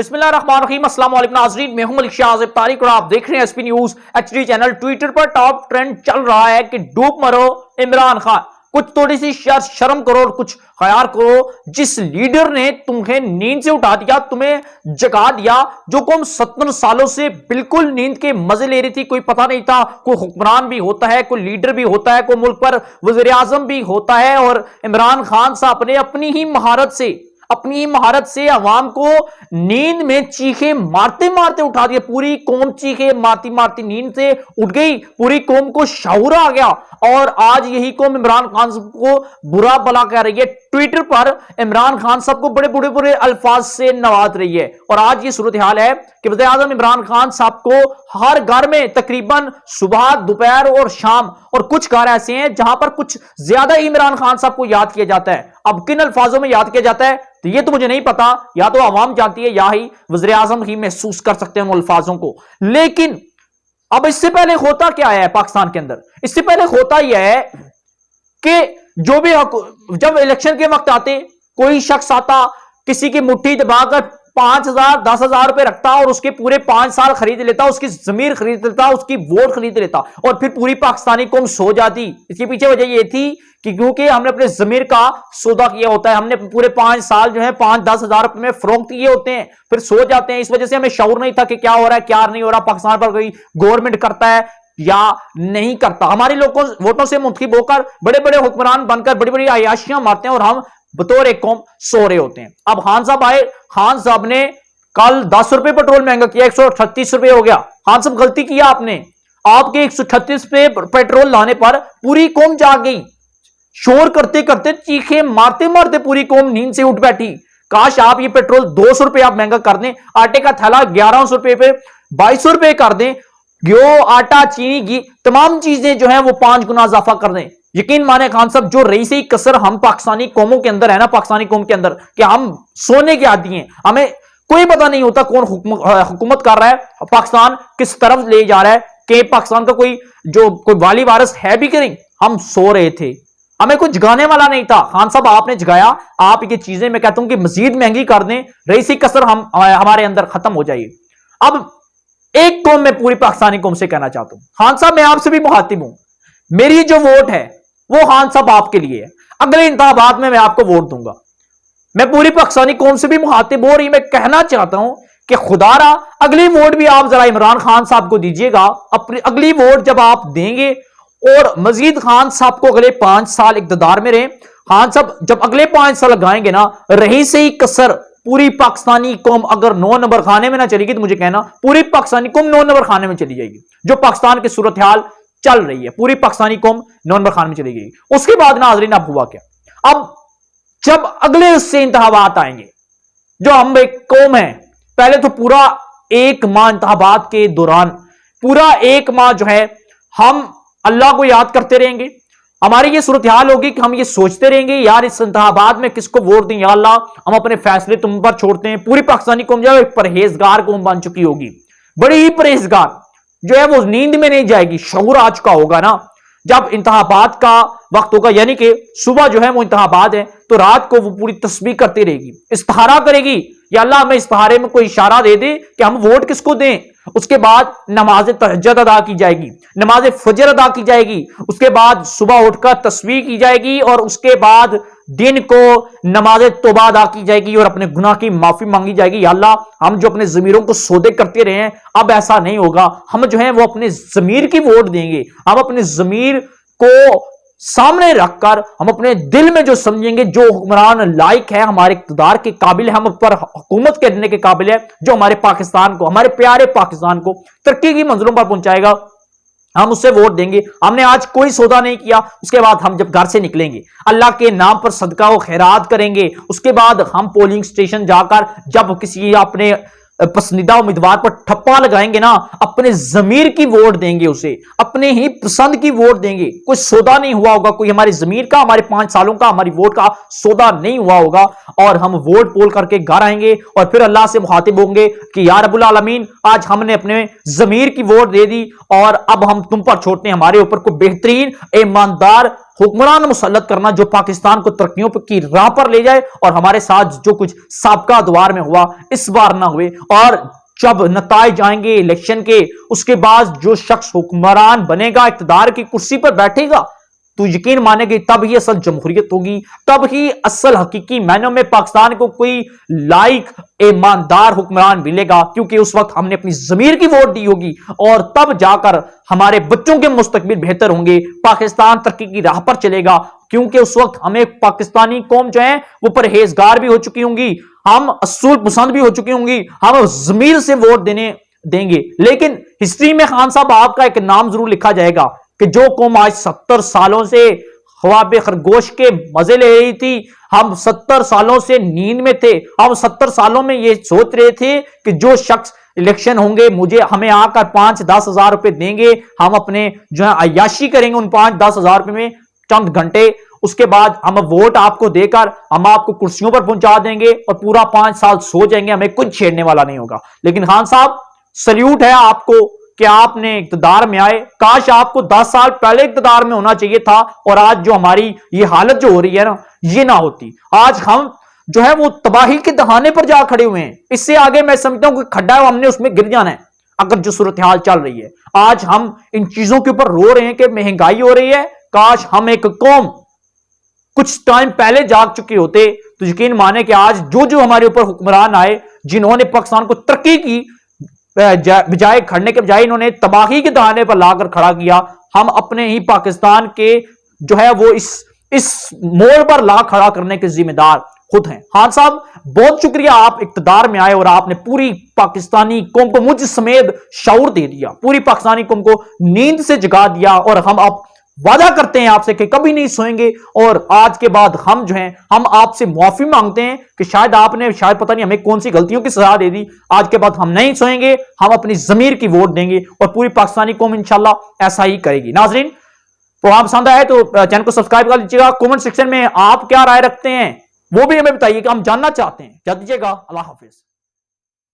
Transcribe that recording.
बिस्मिल्लाहिर्रहमानिर्रहीम अस्सलाम वालेकुम नाज़रीन, मैं हूं मलिक शाह तारिक और आप देख रहे हैं SP news HD channel. Twitter पर टॉप ट्रेंड चल रहा है कि डूब मरो इमरान खान, कुछ थोड़ी सी शर्म करो और कुछ ख्याल करो। जिस लीडर ने तुम्हें नींद से उठा दिया, तुम्हें जगा दिया, जो कौम 70 सालों से बिल्कुल नींद के मजे ले रही थी, कोई पता नहीं था कोई हुक्मरान भी होता है, कोई लीडर भी होता है, कोई मुल्क पर वज़ीर आज़म भी होता है। और इमरान खान साहब ने अपनी ही महारत से अवाम को नींद में चीखे मारते मारते उठा दिया। पूरी कौम चीखे मारती मारती नींद से उठ गई, पूरी कौम को शऊर आ गया और आज यही कौम इमरान खान साहब को बुरा भला कह रही है। ट्विटर पर इमरान खान साहब को बड़े बुरे बुरे अल्फाज से नवाज रही है। और आज ये सूरत हाल है कि वज़ीर आज़म इमरान खान साहब को हर घर में तकरीबन सुबह, दोपहर और शाम, और कुछ घर ऐसे हैं जहां पर कुछ ज्यादा ही इमरान खान साहब को याद किया जाता है। अब किन अल्फाजों में याद किया जाता है तो ये तो मुझे नहीं पता, या तो आवाम जानती है या ही वज़ीर आज़म ही महसूस कर सकते हैं उन अल्फाजों को। लेकिन अब इससे पहले होता क्या है पाकिस्तान के अंदर? इससे पहले होता यह है कि जो भी जब इलेक्शन के वक्त आते, कोई शख्स आता, किसी की मुट्ठी दबाकर 5,000 10,000 रुपए रखता और उसके पूरे 5 साल खरीद लेता, उसकी जमीर खरीद लेता, उसकी वोट खरीद लेता और फिर पूरी पाकिस्तानी कौम सो जाती। इसके पीछे वजह यह थी कि क्योंकि हमने अपने जमीर का सौदा किया होता है, हमने पूरे 5 साल जो है 5-10 हजार रुपए में फरोख्त किए होते हैं, फिर सो जाते हैं। इस वजह से हमें शऊर नहीं था कि क्या हो रहा है क्या नहीं हो रहा, पाकिस्तान पर कोई गवर्नमेंट करता है या नहीं करता। हमारे लोगों वोटों से मुंतखब होकर बड़े बड़े हुक्मरान बनकर बड़ी बड़ी अयाशियां मारते हैं और हम बतौर एक कौम सो रहे होते हैं। अब खान साहब आए, खान साहब ने कल 10 रुपए पेट्रोल महंगा किया, 138 रुपए हो गया। खान साहब गलती किया आपने, आपके 138 पे पेट्रोल लाने पर पूरी कौम जाग गई, शोर करते करते चीखे मारते मारते पूरी कौम नींद से उठ बैठी। काश आप ये पेट्रोल 200 रुपए आप महंगा कर दें, आटे का थैला 1100 रुपए पे 2200 रुपए कर दें, गेहूं, आटा, चीनी, घी, तमाम चीजें जो है वो 5 गुना इजाफा कर दें। यकीन माने खान साहब, जो रही से कसर हम पाकिस्तानी कौमों के अंदर है ना, पाकिस्तानी कौम के अंदर, कि हम सोने के आदी हैं, हमें कोई पता नहीं होता कौन हुकूमत कर रहा है, पाकिस्तान किस तरफ ले जा रहा है, कि पाकिस्तान का कोई वाली वारिस है भी कि नहीं। हम सो रहे थे, हमें कोई जगाने वाला नहीं था। खान साहब आपने जगाया। आप ये चीजें मैं कहता हूं कि मजीद महंगी कर दें, रही सी कसर हमारे अंदर खत्म हो जाएगी। अब एक कौम मैं पूरी पाकिस्तानी कौम से कहना चाहता हूं, खान साहब मैं आपसे भी मुखातिब हूं, मेरी जो वोट है वो खान साहब आपके लिए है। अगले इंतखाबात में मैं आपको वोट दूंगा। मैं पूरी पाकिस्तानी कौम से भी मुखातिब हूं और ये मैं कहना चाहता हूं कि खुदारा अगली वोट भी आप जरा इमरान खान साहब को दीजिएगा। अपनी अगली वोट जब आप देंगे और मजीद खान साहब को अगले 5 साल इक़्तिदार में रहे, खान साहब जब अगले 5 साल लगाएंगे ना, रही से ही कसर पूरी पाकिस्तानी कौम अगर 9 नंबर खाने में ना चलेगी तो मुझे कहना पूरी पाकिस्तानी कौम 9 नंबर खाने में चली जाएगी। जो पाकिस्तान की सूरत हाल चल रही है, पूरी पाकिस्तानी कौम 9 नंबर खाने में चली गई। उसके बाद नाज़रीन अब हुआ क्या? अब जब अगले उससे इंतखाबात आएंगे, जो हम एक कौम है, पहले तो पूरा 1 माह इंतखाबात के दौरान पूरा 1 माह जो है हम अल्लाह को याद करते रहेंगे। हमारी ये सूरत हाल होगी कि हम ये सोचते रहेंगे यार इस इंतखाबात में किसको वोट दें, या अल्लाह हम अपने फैसले तुम पर छोड़ते हैं। पूरी पाकिस्तानी कौम जो है एक परहेजगार कौम बन चुकी होगी, बड़ी ही परहेजगार, जो है वो नींद में नहीं जाएगी, शऊर आ चुका होगा ना। जब इंतखाबात का वक्त होगा, यानी कि सुबह जो है वो इंतखाबात है, तो रात को वो पूरी तस्बीह करती रहेगी, इस्तिखारा करेगी, या अल्लाह हमें इस्तिखारे में कोई इशारा दे दे कि हम वोट किसको दें। उसके बाद नमाज तहज्जुद अदा की जाएगी, नमाज फजर अदा की जाएगी, उसके बाद सुबह उठकर तस्बीह की जाएगी और उसके बाद दिन को नमाज तौबा अदा की जाएगी और अपने गुनाह की माफी मांगी जाएगी। या अल्लाह हम जो अपने जमीरों को सौदे करते रहे हैं, अब ऐसा नहीं होगा। हम जो है वो अपने जमीर की वोट देंगे, हम अपने जमीर को सामने रखकर हम अपने दिल में जो समझेंगे जो हुक्मरान लायक है, हमारे इक़्तिदार के काबिल है, हम पर हुकूमत करने के काबिल है, जो हमारे पाकिस्तान को, हमारे प्यारे पाकिस्तान को तरक्की की मंजिलों पर पहुंचाएगा, हम उससे वोट देंगे। हमने आज कोई सौदा नहीं किया, उसके बाद हम जब घर से निकलेंगे अल्लाह के नाम पर सदका व खैरात करेंगे। उसके बाद हम पोलिंग स्टेशन जाकर जब किसी अपने पसंदीदा उम्मीदवार पर ठप्पा लगाएंगे ना, अपने जमीर की वोट देंगे, उसे अपने ही पसंद की वोट देंगे। कोई सौदा नहीं हुआ होगा, कोई हमारी जमीर का, हमारे 5 सालों का, हमारी वोट का सौदा नहीं हुआ होगा, और हम वोट पोल करके घर आएंगे और फिर अल्लाह से मुखातिब होंगे कि या रब्बुल आलमीन, आज हमने अपने जमीर की वोट दे दी और अब हम तुम पर छोड़ते हैं, हमारे ऊपर कोई बेहतरीन ईमानदार हुक्मरान मुसल्लत करना जो पाकिस्तान को तरक्कियों की राह पर ले जाए और हमारे साथ जो कुछ साबका द्वार में हुआ इस बार ना हुए। और जब नताइज आएंगे इलेक्शन के, उसके बाद जो शख्स हुक्मरान बनेगा, इख्तिदार की कुर्सी पर बैठेगा, तो यकीन माने कि तब ही असल जमहूरियत होगी, तब ही असल हकीकी मायनों में पाकिस्तान को कोई लाइक ईमानदार हुक्मरान मिलेगा, क्योंकि उस वक्त हमने अपनी जमीर की वोट दी होगी और तब जाकर हमारे बच्चों के मुस्तकबिल बेहतर होंगे, पाकिस्तान तरक्की की राह पर चलेगा। क्योंकि उस वक्त हमें पाकिस्तानी कौम जो है वो परहेजगार भी हो चुकी होंगी, हम असूल पसंद भी हो चुकी होंगी, हम जमीर से वोट देंगे। लेकिन हिस्ट्री में खान साहब आपका एक नाम जरूर लिखा जाएगा कि जो कौम आज 70 सालों से ख्वाब खरगोश के मजे ले रही थी, हम 70 सालों से नींद में थे, हम 70 सालों में ये सोच रहे थे कि जो शख्स इलेक्शन होंगे हमें आकर 5-10 हजार रुपए देंगे, हम अपने जो है अय्याशी करेंगे उन 5-10 हजार रुपए में चंद घंटे, उसके बाद हम वोट आपको देकर हम आपको कुर्सियों पर पहुंचा देंगे और पूरा 5 साल सो जाएंगे, हमें कुछ छेड़ने वाला नहीं होगा। लेकिन खान साहब सल्यूट है आपको कि आपने इक्तदार में आए। काश आपको 10 साल पहले इक्तदार में होना चाहिए था और आज जो हमारी ये हालत जो हो रही है ना, ये ना होती। आज हम जो है वो तबाही के दहाने पर जा खड़े हुए हैं। इससे आगे मैं समझता हूं कि खड्डा है, हमने उसमें गिर जाना है अगर जो सूरत हाल चल रही है। आज हम इन चीजों के ऊपर रो रहे हैं कि महंगाई हो रही है। काश हम एक कौम कुछ टाइम पहले जाग चुके होते तो यकीन माने कि आज जो जो हमारे ऊपर हुक्मरान आए, जिन्होंने पाकिस्तान को तरक्की की बजाय खड़ने के बजाय इन्होंने तबाही के दहाने पर लाकर खड़ा किया। हम अपने ही पाकिस्तान के जो है वो इस मोड़ पर ला खड़ा करने के जिम्मेदार खुद हैं। खान साहब बहुत शुक्रिया, आप इक्तदार में आए और आपने पूरी पाकिस्तानी कौम को मुझ समेत शऊर दे दिया, पूरी पाकिस्तानी कौम को नींद से जगा दिया। और हम अब वादा करते हैं आपसे कि कभी नहीं सोएंगे और आज के बाद हम जो हैं हम आपसे माफी मांगते हैं कि शायद पता नहीं हमें कौन सी गलतियों की सजा दे दी। आज के बाद हम नहीं सोएंगे, हम अपनी जमीर की वोट देंगे और पूरी पाकिस्तानी कौम इंशाल्लाह ऐसा ही करेगी। नाजरीन, प्रोग्राम पसंद आए तो चैनल को सब्सक्राइब कर लीजिएगा। कमेंट सेक्शन में आप क्या राय रखते हैं वो भी हमें बताइए कि हम जानना चाहते हैं। जा दीजिएगा। अल्लाह हाफिज।